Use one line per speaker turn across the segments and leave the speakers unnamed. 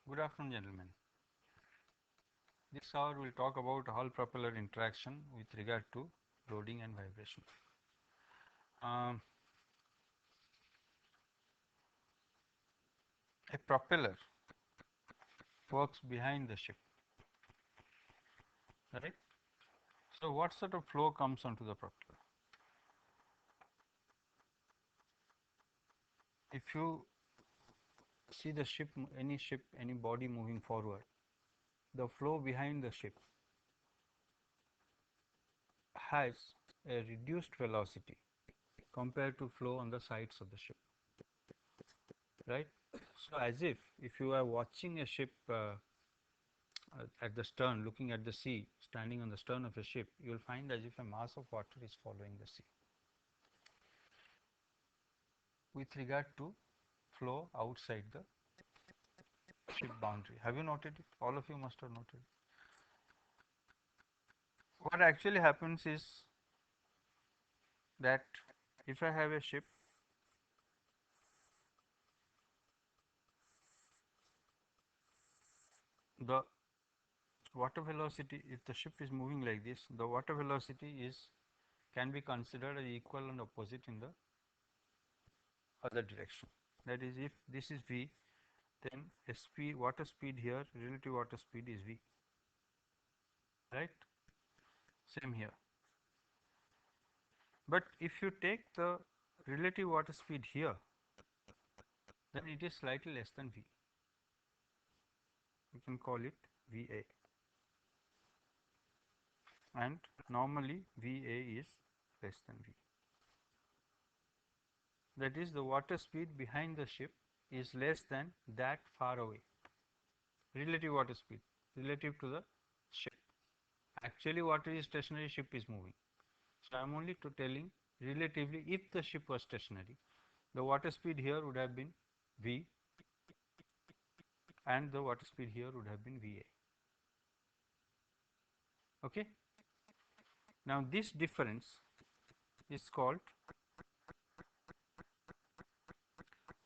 Good afternoon, gentlemen. This hour we will talk about hull propeller interaction with regard to loading and vibration. Um, a propeller works behind the ship, right? So, what sort of flow comes onto the propeller? If you see the ship, any body moving forward, the flow behind the ship has a reduced velocity compared to flow on the sides of the ship, right? So, as if you are watching a ship at the stern, looking at the sea, standing on the stern of a ship, you will find as if a mass of water is following the sea. With regard to flow outside the ship boundary, have you noted it? All of you must have noted it. What actually happens is that if I have a ship, the water velocity, if the ship is moving like this, the water velocity is can be considered as equal and opposite in the other direction. That is, if this is v, then a speed, water speed here, relative water speed is v, right? Same here. But if you take the relative water speed here, then it is slightly less than v. You can call it VA, and normally VA is less than v. That is, the water speed behind the ship is less than that far away. Relative water speed relative to the ship. Actually, water is stationary, ship is moving. So I am only telling relatively, if the ship was stationary, the water speed here would have been v, and the water speed here would have been VA. Okay. Now this difference is called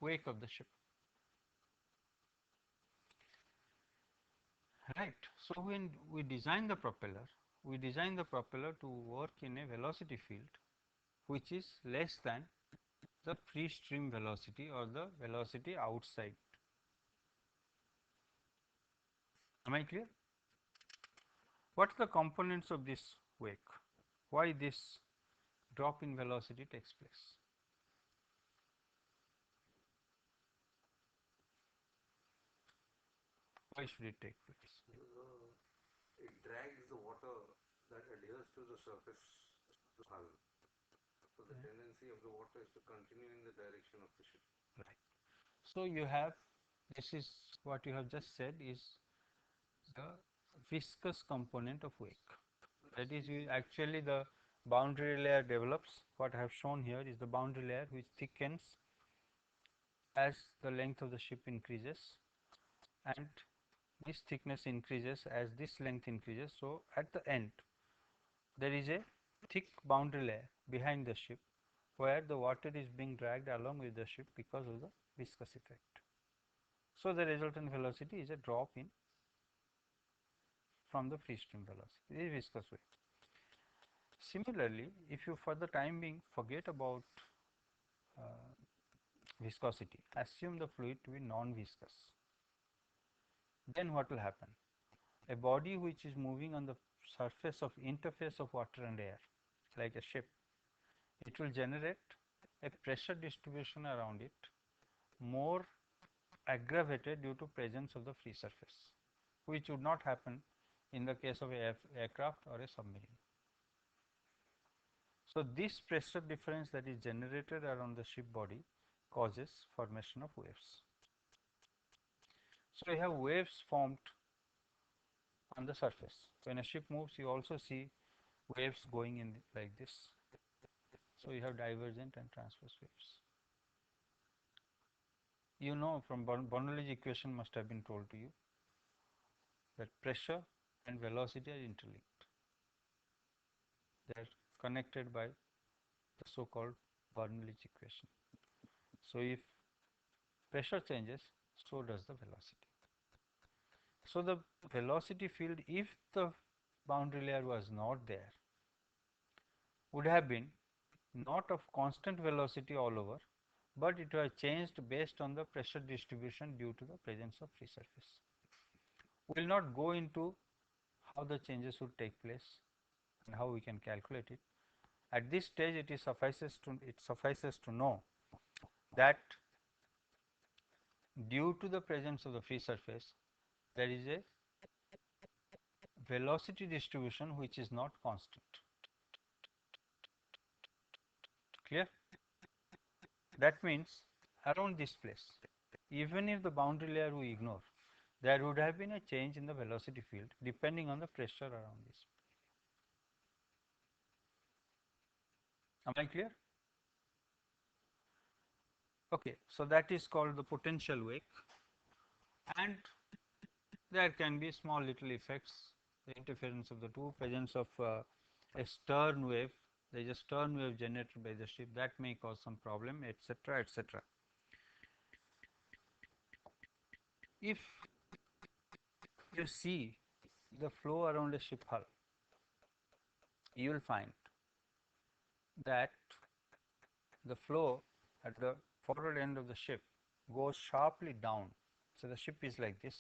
wake of the ship, right? So when we design the propeller, to work in a velocity field which is less than the free stream velocity or the velocity outside. Am I clear? What are the components of this wake? Why this drop in velocity takes place? Why should it take place?
It drags the water that adheres to the surface of the hull. So the tendency of the water is to continue in the direction of the ship.
Right. So you have, this is what you have just said is the viscous component of wake. That is, you actually the boundary layer develops. What I have shown here is the boundary layer which thickens as the length of the ship increases, and this thickness increases as this length increases. So at the end there is a thick boundary layer behind the ship where the water is being dragged along with the ship because of the viscous effect. So the resultant velocity is a drop in from the free stream velocity, this is viscous wake. Similarly, if you for the time being forget about uh, viscosity, assume the fluid to be non-viscous, then what will happen? A body which is moving on the surface of interface of water and air, like a ship, it will generate a pressure distribution around it more aggravated due to presence of the free surface, which would not happen in the case of a aircraft or a submarine. So this pressure difference that is generated around the ship body causes formation of waves. So you have waves formed on the surface. When a ship moves, you also see waves going in like this. So you have divergent and transverse waves. You know from Bernoulli's equation must have been told to you that pressure and velocity are interlinked. They are connected by the so-called Bernoulli's equation. So if pressure changes, so does the velocity. So the velocity field, if the boundary layer was not there, would have been not of constant velocity all over, but it was changed based on the pressure distribution due to the presence of free surface. We will not go into how the changes would take place and how we can calculate it. At this stage, it suffices to know that due to the presence of the free surface, there is a velocity distribution which is not constant. Clear? That means around this place, even if the boundary layer we ignore, there would have been a change in the velocity field depending on the pressure around this. Am I clear? Okay, so that is called the potential wake, and there can be small little effects, the interference of the two, presence of a stern wave, there is a stern wave generated by the ship that may cause some problem, etc., etc. If you see the flow around a ship hull, you will find that the flow at the forward end of the ship goes sharply down. So the ship is like this.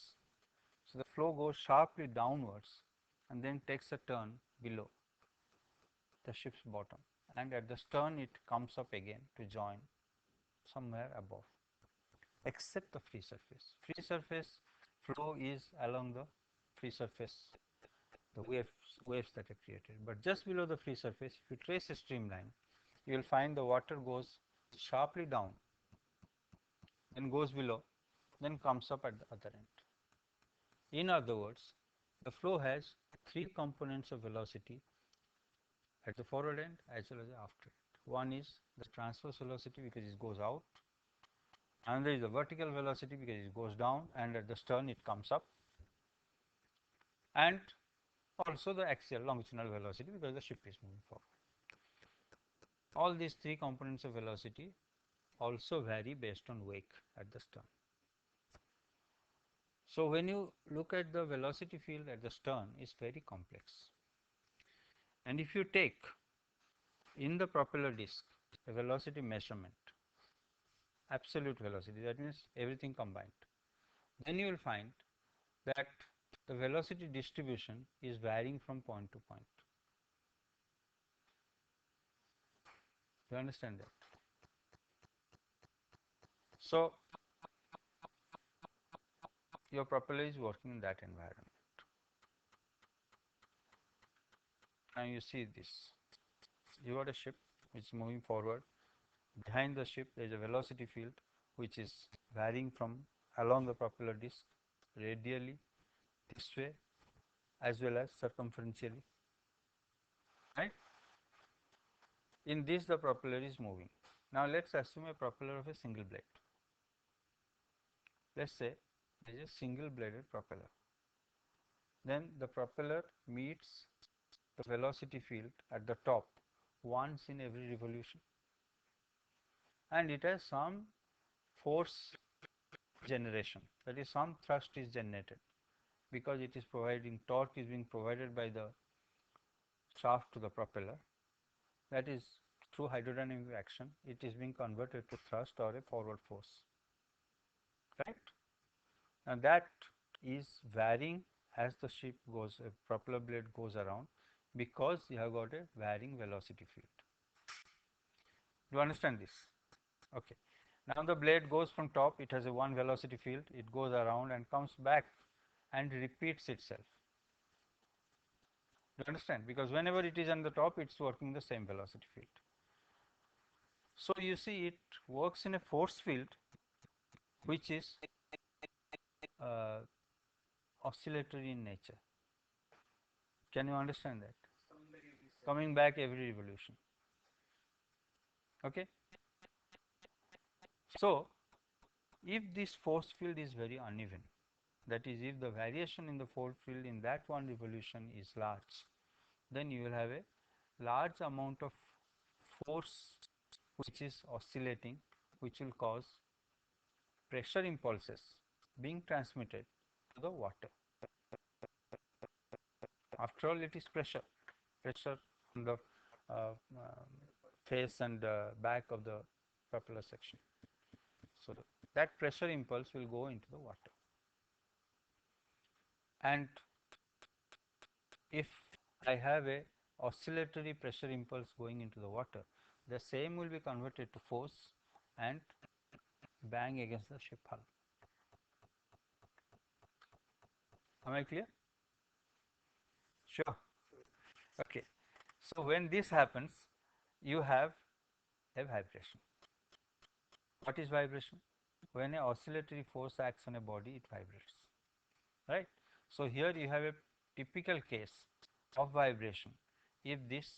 So the flow goes sharply downwards and then takes a turn below the ship's bottom, and at the stern it comes up again to join somewhere above, except the free surface. Free surface flow is along the free surface, the waves that are created. But just below the free surface, if you trace a streamline, you will find the water goes sharply down, then goes below, then comes up at the other end. In other words, the flow has three components of velocity at the forward end as well as the after end. One is the transverse velocity because it goes out, another is the vertical velocity because it goes down, and at the stern it comes up, and also the axial longitudinal velocity because the ship is moving forward. All these three components of velocity also vary based on wake at the stern. So when you look at the velocity field at the stern, is very complex. And if you take in the propeller disc a velocity measurement, absolute velocity, that means everything combined, then you will find that the velocity distribution is varying from point to point. You understand that? So your propeller is working in that environment. Now you see this. You got a ship which is moving forward. Behind the ship there is a velocity field which is varying from along the propeller disc radially this way as well as circumferentially. Right? In this the propeller is moving. Now let's assume a propeller of a single blade. Let's say there is a single bladed propeller. Then the propeller meets the velocity field at the top once in every revolution, and it has some force generation, that is some thrust is generated because it is providing torque is being provided by the shaft to the propeller, that is through hydrodynamic action it is being converted to thrust or a forward force, right. Now that is varying as the ship goes, a propeller blade goes around, because you have got a varying velocity field. Do you understand this? Okay. Now the blade goes from top, it has a one velocity field, it goes around and comes back and repeats itself. You understand? Because whenever it is on the top, it is working the same velocity field. So you see it works in a force field which is uh, oscillatory in nature. Can you understand that? Coming back every revolution. Okay. So if this force field is very uneven, that is if the variation in the force field in that one revolution is large, then you will have a large amount of force which is oscillating, which will cause pressure impulses being transmitted to the water. After all, it is pressure, pressure on the uh, um, face and back of the propeller section. So that pressure impulse will go into the water, and if I have a oscillatory pressure impulse going into the water, the same will be converted to force and bang against the ship hull. Am I clear? Sure. Okay. So when this happens, you have a vibration. What is vibration? When an oscillatory force acts on a body, it vibrates, right? So here you have a typical case of vibration if this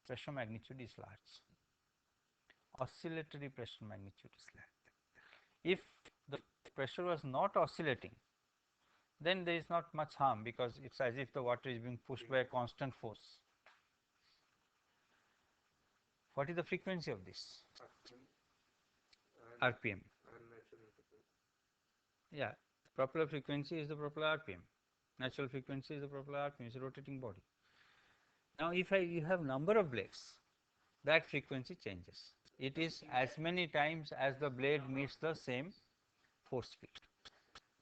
pressure magnitude is large. Oscillatory pressure magnitude is large. If the pressure was not oscillating, then there is not much harm because it's as if the water is being pushed by a constant force. What is the frequency of this? RPM.
and natural frequency.
Yeah, propeller frequency is the propeller RPM. Natural frequency is the propeller RPM. It's a rotating body. Now, if you have number of blades, that frequency changes. It is as many times as the blade meets the same force field.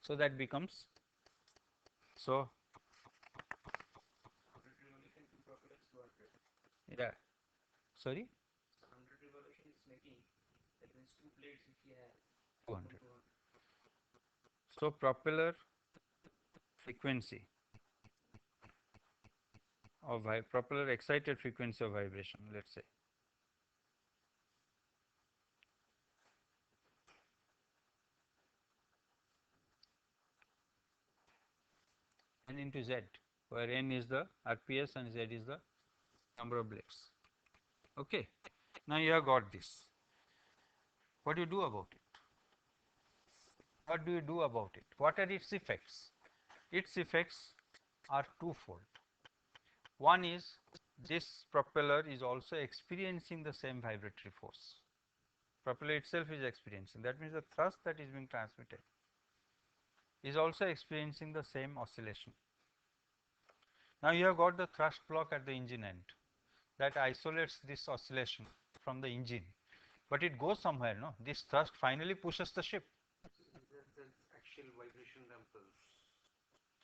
So that becomes so. Yeah. Sorry. 200. So propeller frequency of propeller excited frequency of vibration, let's say, n into z, where n is the RPS and z is the number of blades. Okay. Now you have got this. What do you do about it? What do you do about it? What are its effects? Its effects are twofold. One is this propeller is also experiencing the same vibratory force. Propeller itself is experiencing. That means the thrust that is being transmitted is also experiencing the same oscillation. Now you have got the thrust block at the engine end that isolates this oscillation from the engine, but it goes somewhere, no? This thrust finally pushes the ship.
That's actual vibration dampers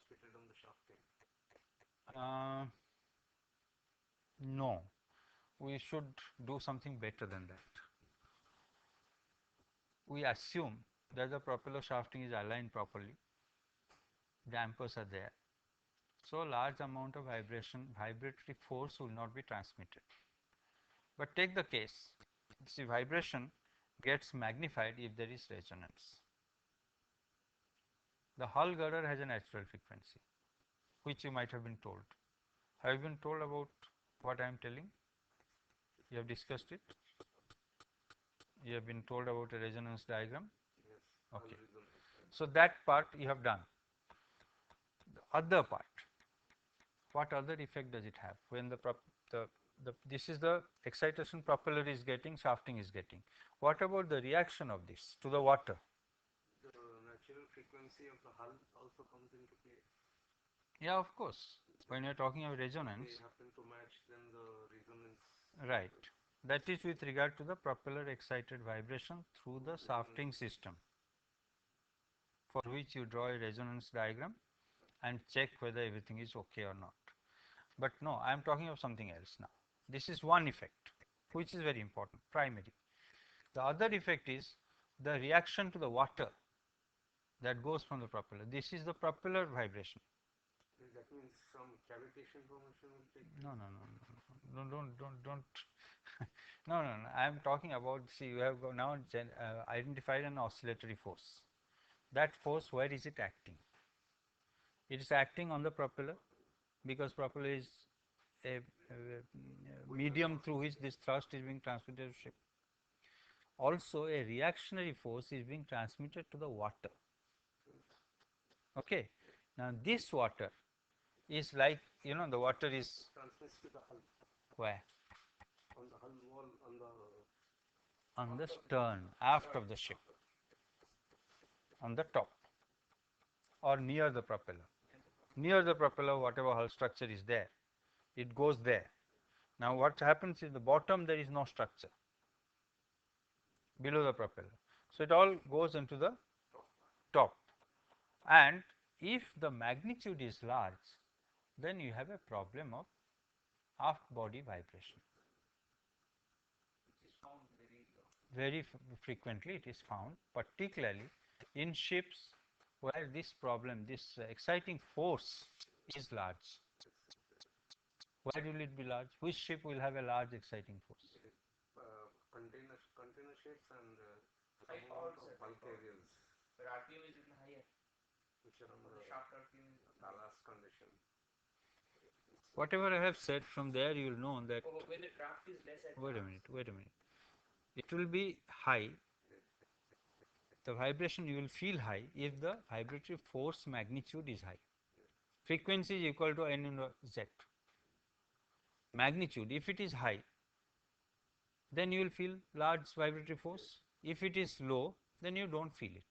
fitted on the shafting.
Uh, no, we should do something better than that. We assume that the propeller shafting is aligned properly, dampers are there, so large amount of vibratory force will not be transmitted. But take the case, see, vibration gets magnified if there is resonance. The hull girder has a natural frequency, which you might have been told. Have you been told about what I am telling? You have discussed it. You have been told about a resonance diagram.
Yes,
Okay.
resonance.
So that part you have done. The other part, what other effect does it have when this is the excitation propeller is getting, shafting is getting. What about the reaction of this to the water?
The natural frequency of the hull also comes into play.
Yeah, of course. When you are talking of resonance,
They happen to match, then the resonance.
right. That is with regard to the propeller excited vibration through the shafting system, for which you draw a resonance diagram and check whether everything is okay or not. But no, I am talking of something else now. This is one effect, which is very important, primary. The other effect is the reaction to the water that goes from the propeller. This is the propeller vibration.
That means some cavitation formation will take
No,
place.
no, no, no, no, don't. No, no, no. I am talking about. See, you have now identified an oscillatory force. That force, where is it acting? It is acting on the propeller because propeller is a medium through which this thrust is being transmitted to ship. Also, a reactionary force is being transmitted to the water. Okay. Now, this water is like, the water is
Transmits to the hull.
where?
On the hull wall, on the
On the stern, aft of the ship, on the top or near the propeller. near the propeller, whatever hull structure is there, it goes there. Now what happens is the bottom there is no structure below the propeller. So it all goes into the top, and if the magnitude is large, then you have a problem of aft body vibration. Very frequently it is found, particularly in ships where this problem, this exciting force is large. Why will it be large? Which ship will have a large exciting force?
It is container ships and some amount of bulk areas which are on the ballast condition.
Whatever I have said, from there you will know that. Wait a minute. It will be high. The vibration you will feel high if the vibratory force magnitude is high. Frequency is equal to n into z. Magnitude, if it is high, then you will feel large vibratory force. If it is low, then you don't feel it.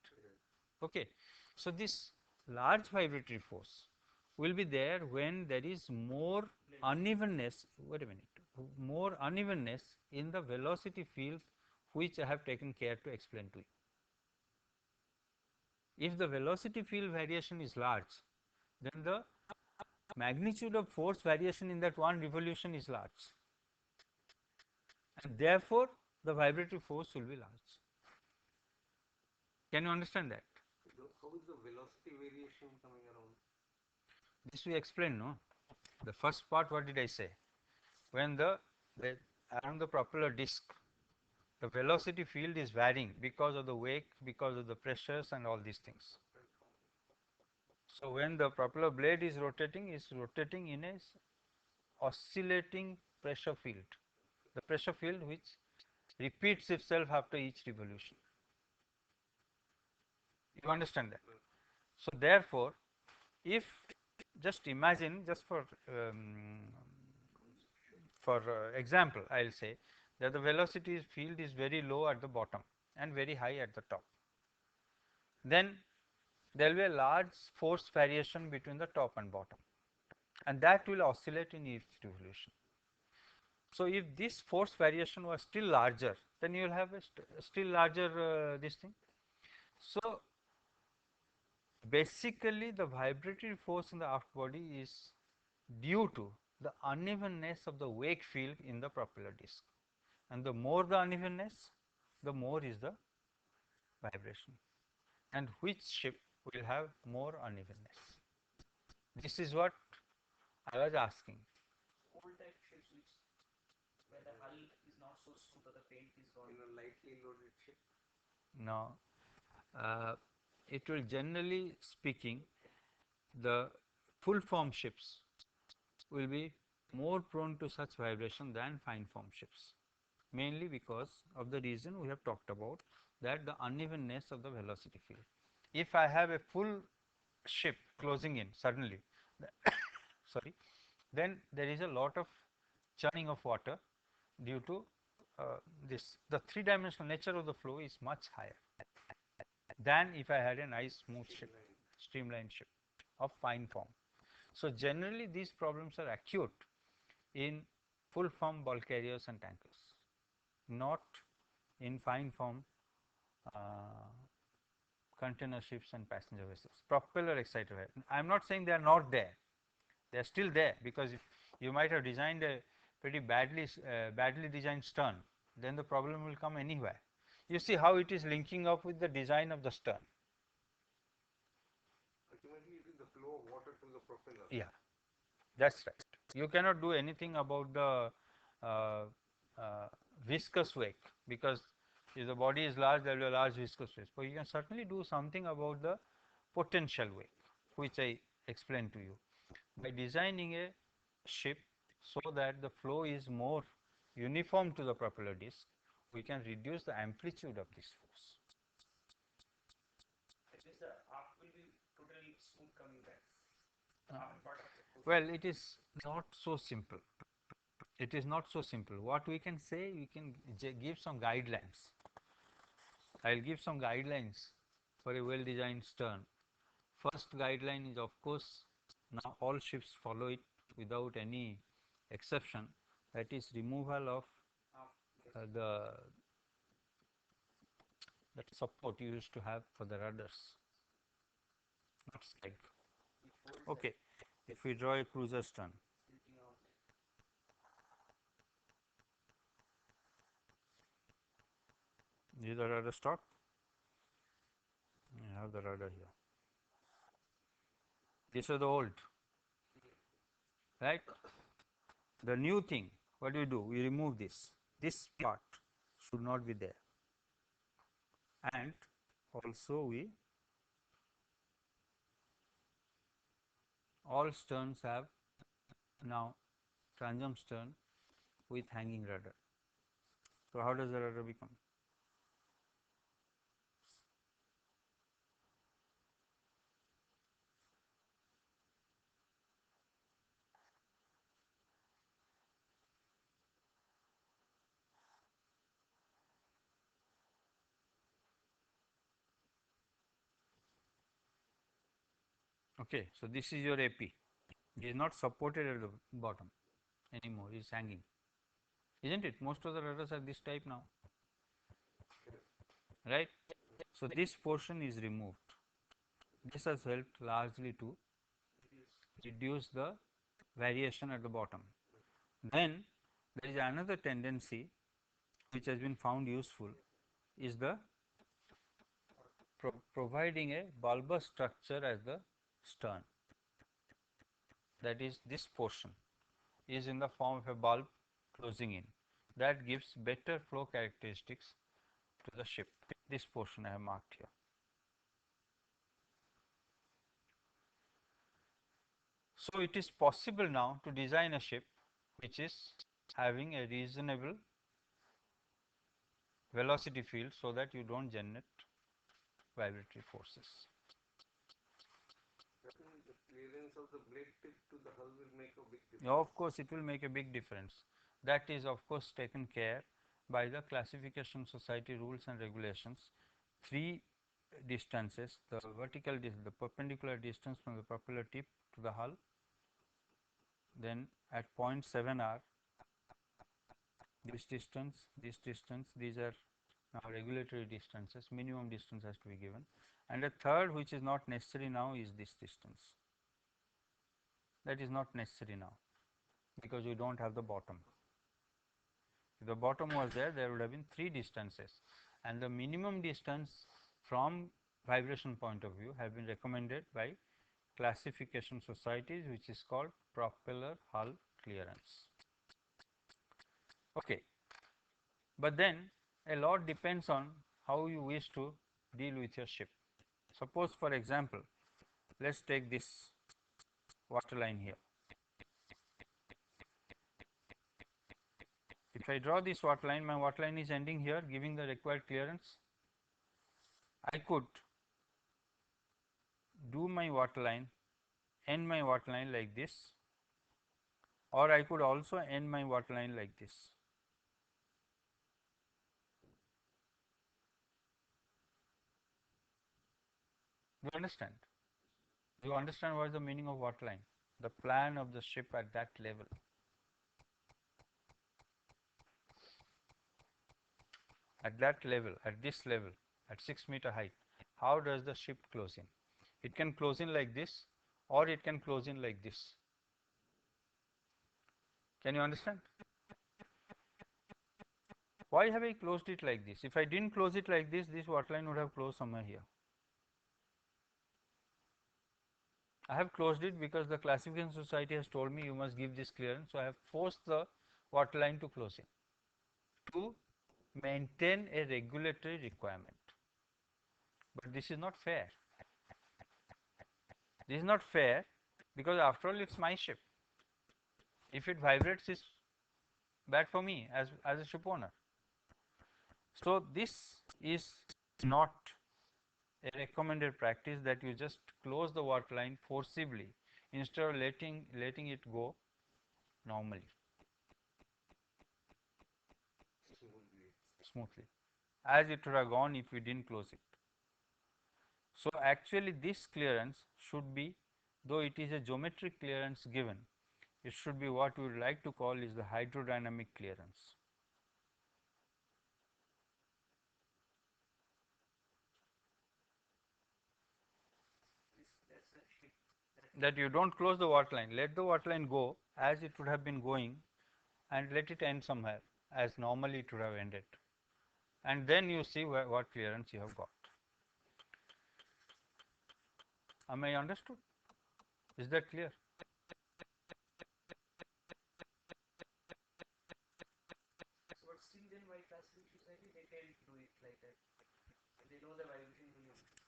Okay. So this large vibratory force will be there when there is more unevenness. Wait a minute. More unevenness in the velocity field, which I have taken care to explain to you. If the velocity field variation is large, then the magnitude of force variation in that one revolution is large, and therefore the vibratory force will be large. Can you understand that?
How is the velocity variation coming around?
This we explained, no? The first part, what did I say? When the around the propeller disc, the velocity field is varying because of the wake, because of the pressures and all these things. So when the propeller blade is rotating in a oscillating pressure field, the pressure field which repeats itself after each revolution. You understand that? So therefore, if just imagine, just for example, I will say that the velocity field is very low at the bottom and very high at the top. Then there will be a large force variation between the top and bottom, and that will oscillate in each revolution. So if this force variation was still larger, then you will have a still larger this thing. So basically the vibratory force in the aft body is due to the unevenness of the wake field in the propeller disc, and the more the unevenness, the more is the vibration, and which ship will have more unevenness. This is what I was asking.
In a lightly loaded ship?
Now, it will generally speaking, the full form ships will be more prone to such vibration than fine form ships, mainly because of the reason we have talked about, that the unevenness of the velocity field. If I have a full ship closing in suddenly, sorry, then there is a lot of churning of water due to this. The three-dimensional nature of the flow is much higher than if I had a nice smooth ship, streamlined ship of fine form. So generally these problems are acute in full form bulk carriers and tankers, not in fine form container ships and passenger vessels. Propeller exciter. I am not saying they are not there. They are still there, because if you might have designed a pretty badly designed stern, then the problem will come anywhere. You see how it is linking up with the design of the stern.
Ultimately, it is the flow of water to the propeller.
Yeah, that's right. You cannot do anything about the uh, uh, viscous wake, because if the body is large, there will be a large viscous wake. But you can certainly do something about the potential wake, which I explained to you, by designing a ship so that the flow is more uniform to the propeller disc. We can reduce the amplitude of this force. Uh, well, it is not so simple. It is not so simple. What we can say, we can give some guidelines. I will give some guidelines for a well designed stern. First guideline is, of course, Now all ships follow it without any exception. That is removal of the that support you used to have for the rudders, not slide. Okay, if we draw a cruiser stern, this is the rudder stock. You have the rudder here. These are the old, right? The new thing, what do? We remove this. This part should not be there, and also we all sterns have now transom stern with hanging rudder. So how does the rudder become? Okay, so this is your AP. It is not supported at the bottom anymore, it is hanging. Isn't it? Most of the rudders are this type now, right? So this portion is removed. This has helped largely to reduce the variation at the bottom. Then there is another tendency which has been found useful is the providing a bulbous structure as the stern. That is, this portion is in the form of a bulb closing in. That gives better flow characteristics to the ship. This portion I have marked here. So it is possible now to design a ship which is having a reasonable velocity field so that you don't generate vibratory forces.
That means the clearance of the blade tip to the hull will make a big
Yeah,
difference.
of course, it will make a big difference. That is of course taken care by the classification society rules and regulations. Three distances, the vertical the perpendicular distance from the propeller tip to the hull, then at 0.7 r this distance, these are now regulatory distances, minimum distance has to be given, and a third which is not necessary now is this distance. That is not necessary now because we do not have the bottom. If the bottom was there, there would have been three distances, and the minimum distance from vibration point of view have been recommended by classification societies, which is called propeller hull clearance. Okay. But then a lot depends on how you wish to deal with your ship. Suppose for example, let us take this water line here. If I draw this water line, my water line is ending here, giving the required clearance. I could do my water line, end my water line like this, or I could also end my water line like this. You understand? You understand what is the meaning of water line? The plan of the ship at that level. At that level, at this level, at 6-meter height, how does the ship close in? It can close in like this, or it can close in like this. Can you understand? Why have I closed it like this? If I didn't close it like this waterline would have closed somewhere here. I have closed it because the classification society has told me you must give this clearance, so I have forced the waterline to close in to maintain a regulatory requirement. But this is not fair. This is not fair because after all it's my ship. If it vibrates, it's bad for me as a ship owner. So this is not a recommended practice that you just close the water line forcibly instead of letting it go normally, smoothly, as it would have gone if we didn't close it. So actually this clearance should be though it is a geometric clearance given, it should be what we would like to call is the hydrodynamic clearance. That you don't close the water line, let the water line go as it would have been going and let it end somewhere as normally it would have ended, and then you see what clearance you have got. Am I understood? Is that clear?
So, but still then why classical society they can't do it like that? They know the vibration will increase.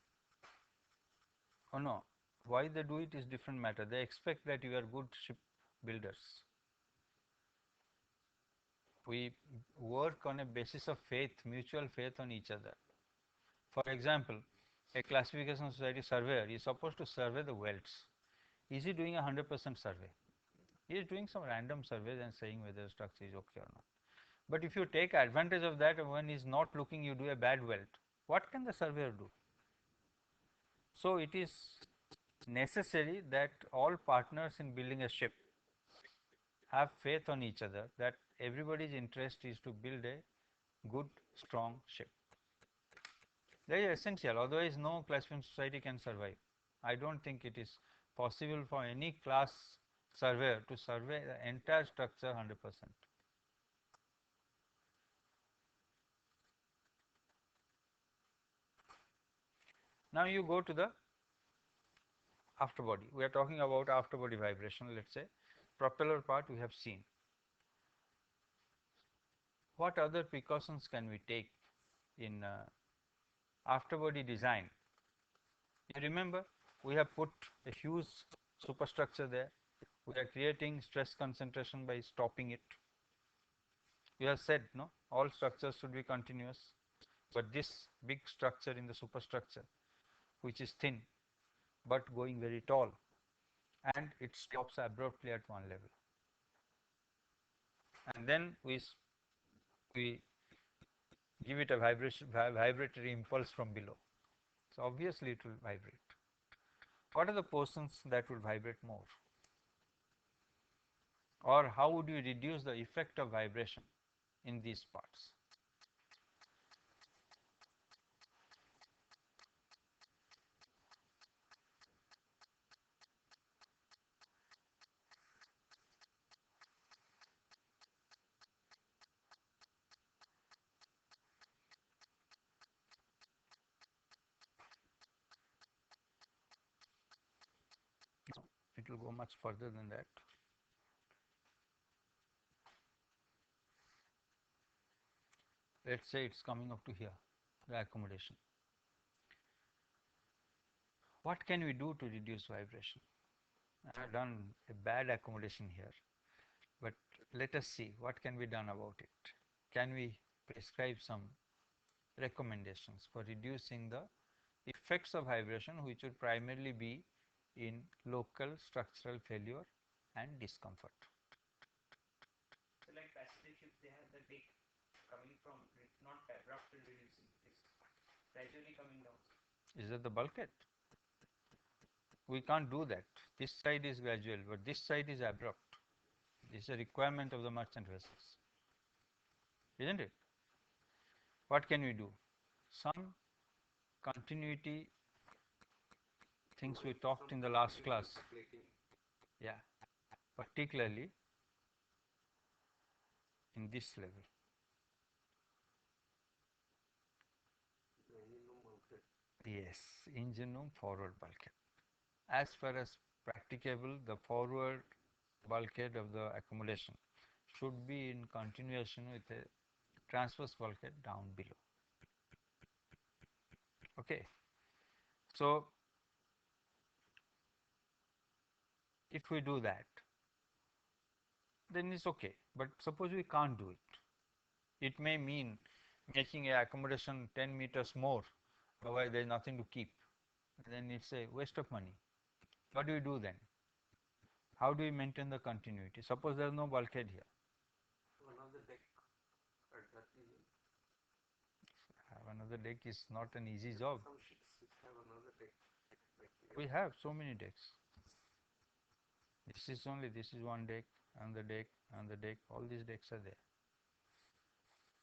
Oh no, why they do it is different matter. They expect that you are good ship builders. We work on a basis of faith, mutual faith on each other. For example, a classification society surveyor is supposed to survey the welds. Is he doing a 100% survey? He is doing some random surveys and saying whether the structure is okay or not. But if you take advantage of that and when he is not looking, you do a bad weld, what can the surveyor do? So it is necessary that all partners in building a ship have faith on each other, that everybody's interest is to build a good strong ship. That is essential, otherwise no classification society can survive. I don't think it is possible for any class surveyor to survey the entire structure 100%. Now you go to the after body. We are talking about after body vibration, let us say. Propeller part we have seen. What other precautions can we take in after body design? You remember, we have put a huge superstructure there. We are creating stress concentration by stopping it. We have said no, all structures should be continuous, but this big structure in the superstructure, which is thin but going very tall, and it stops abruptly at one level, and then we give it a vibratory impulse from below. So obviously it will vibrate. What are the portions that will vibrate more? Or how would you reduce the effect of vibration in these parts? No, it will go much further than that. Let us say it is coming up to here, the accommodation. What can we do to reduce vibration? I have done a bad accommodation here, but let us see what can be done about it. Can we prescribe some recommendations for reducing the effects of vibration, which would primarily be in local structural failure and discomfort?
So like Pacific ships, they have the deck coming from not abruptly reducing, it's gradually coming down.
Is that the bulkhead? We can't do that. This side is gradual, but this side is abrupt. This is a requirement of the merchant vessels, isn't it? What can we do? Some continuity things we talked in the last class. Yeah, particularly in this level. Yes, engine room forward bulkhead. As far as practicable, the forward bulkhead of the accommodation should be in continuation with a transverse bulkhead down below. Okay. So if we do that, then it's okay. But suppose we can't do it. It may mean making a accommodation 10 meters more, otherwise there is nothing to keep. Then it's a waste of money. What do we do then? How do we maintain the continuity? Suppose there is no bulkhead here.
Another deck at that region.
Have another deck is not an easy job.
Some ships which have another deck.
We have so many decks. This is one deck and the deck and the deck, all these decks are there.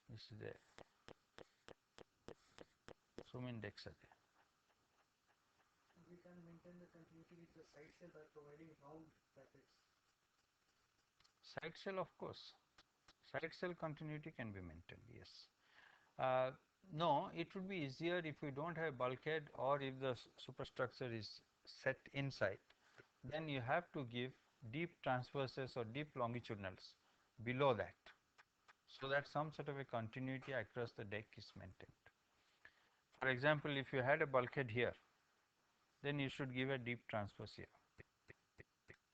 This is there. So many decks are there.
We can maintain the continuity with the side cell by providing round brackets.
Side cell, of course. Side cell continuity can be maintained, yes. Uh, no, it would be easier if we don't have bulkhead or if the superstructure is set inside. Then you have to give deep transverses or deep longitudinals below that, so that some sort of a continuity across the deck is maintained. For example, if you had a bulkhead here, then you should give a deep transverse here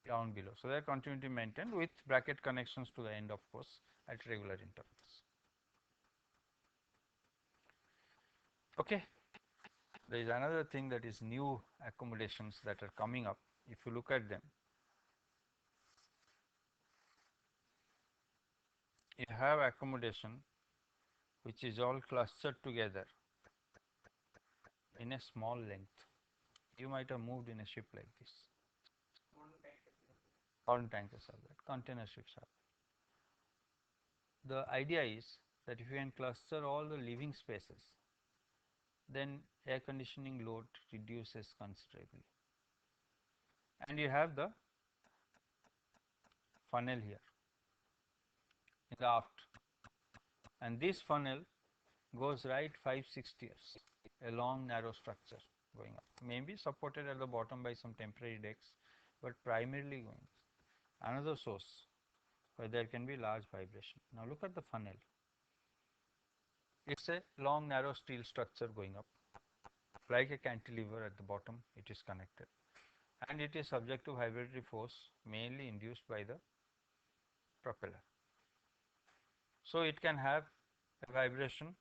down below, so that continuity maintained with bracket connections to the end, of course, at regular intervals. Okay. There is another thing, that is new accommodations that are coming up. If you look at them, you have accommodation which is all clustered together in a small length. You might have moved in a ship like this. Modern tankers are that, container ships are. The idea is that if you can cluster all the living spaces, then air conditioning load reduces considerably. And you have the funnel here in the aft, and this funnel goes right 5-6 tiers, a long narrow structure going up, maybe supported at the bottom by some temporary decks, but primarily going. Another source where there can be large vibration. Now look at the funnel. It's a long narrow steel structure going up, like a cantilever. At the bottom it is connected, and it is subject to vibratory force mainly induced by the propeller. So it can have a vibration,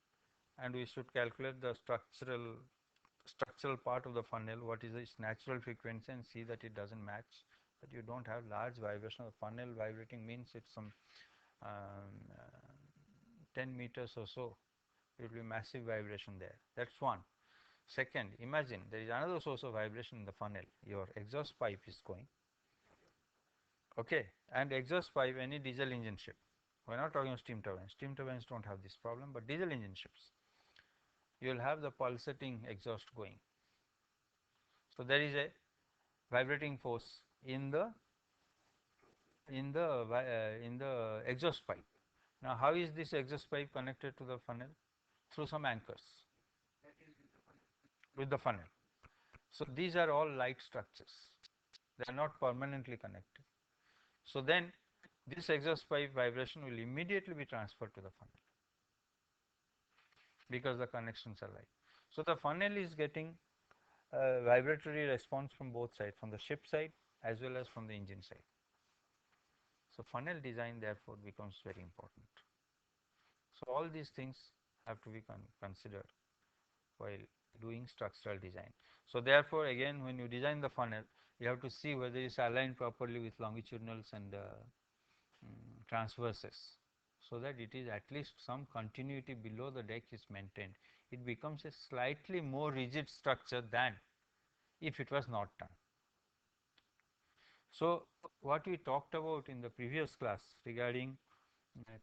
and we should calculate the structural part of the funnel, what is its natural frequency, and see that it does not match, that you do not have large vibration of the funnel. Vibrating means it is some um, uh, 10 meters or so, it will be massive vibration there. That is one. Second, imagine there is another source of vibration in the funnel. Your exhaust pipe is going, okay, and exhaust pipe, any diesel engine ship, we are not talking of steam turbines. Steam turbines do not have this problem, but diesel engine ships, you will have the pulsating exhaust going. So there is a vibrating force in the exhaust pipe. Now how is this exhaust pipe connected to the funnel? Through some anchors with the funnel. So these are all light structures, they are not permanently connected. So then this exhaust pipe vibration will immediately be transferred to the funnel, because the connections are light. So the funnel is getting vibratory response from both sides, from the ship side as well as from the engine side. So funnel design therefore becomes very important. So all these things have to be considered while doing structural design. So therefore again, when you design the funnel, you have to see whether it is aligned properly with longitudinals and transverses, so that it is at least some continuity below the deck is maintained. It becomes a slightly more rigid structure than if it was not done. So what we talked about in the previous class regarding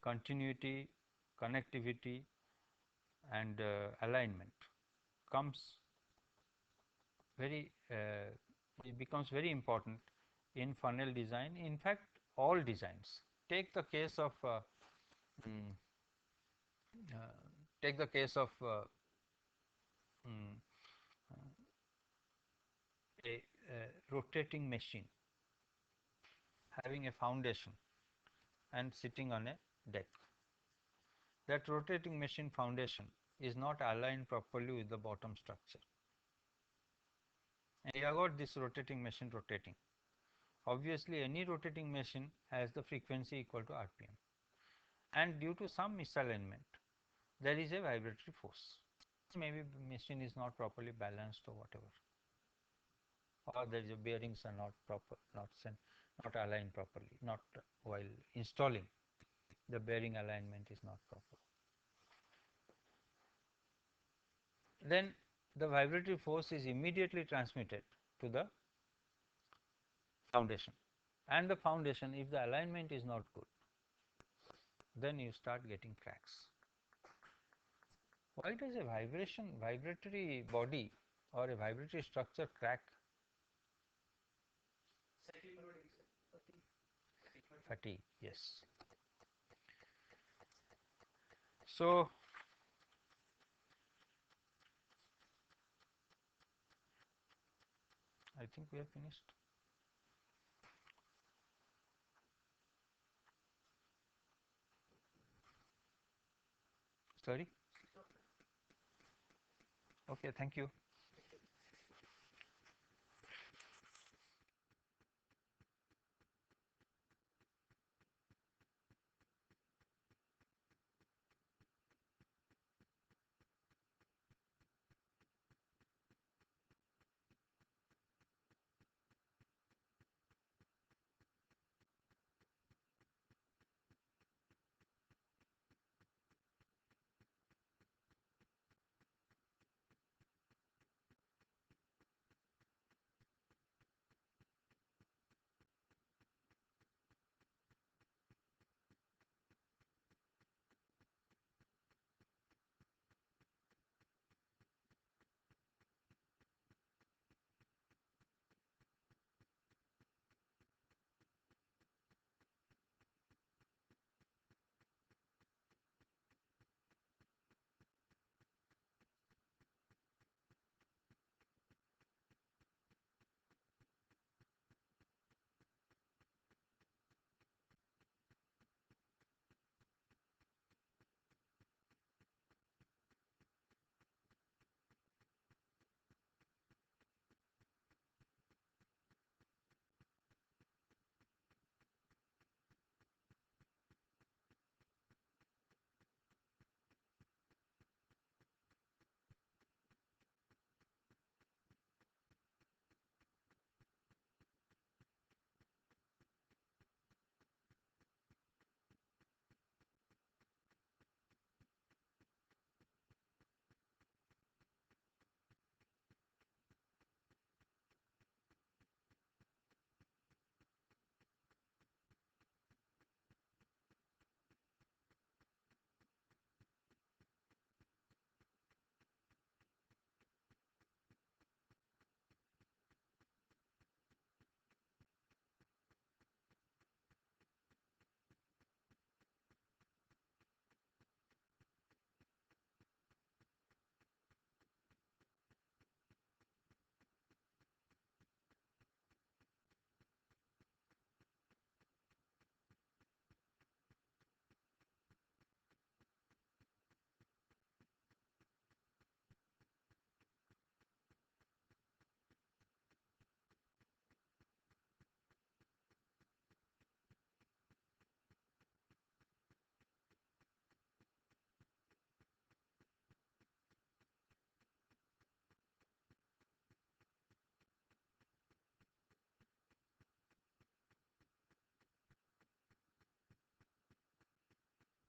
continuity, connectivity and alignment comes very it becomes very important in funnel design. In fact, all designs. Take the case of mm, uh, take the case of mm, a rotating machine having a foundation and sitting on a deck. That rotating machine foundation is not aligned properly with the bottom structure, and you have got this rotating machine rotating. Obviously any rotating machine has the frequency equal to RPM, and due to some misalignment there is a vibratory force. Maybe machine is not properly balanced or whatever, or there is a bearings are not proper, not aligned properly, not while installing, the bearing alignment is not proper. Then the vibratory force is immediately transmitted to the foundation. and the foundation, if the alignment is not good, then you start getting cracks. Why does a vibratory body or a vibratory structure crack?
Cyclic loading, sir. Fatigue.
Fatigue, yes. So, I think we have finished. Sorry? Okay, thank you.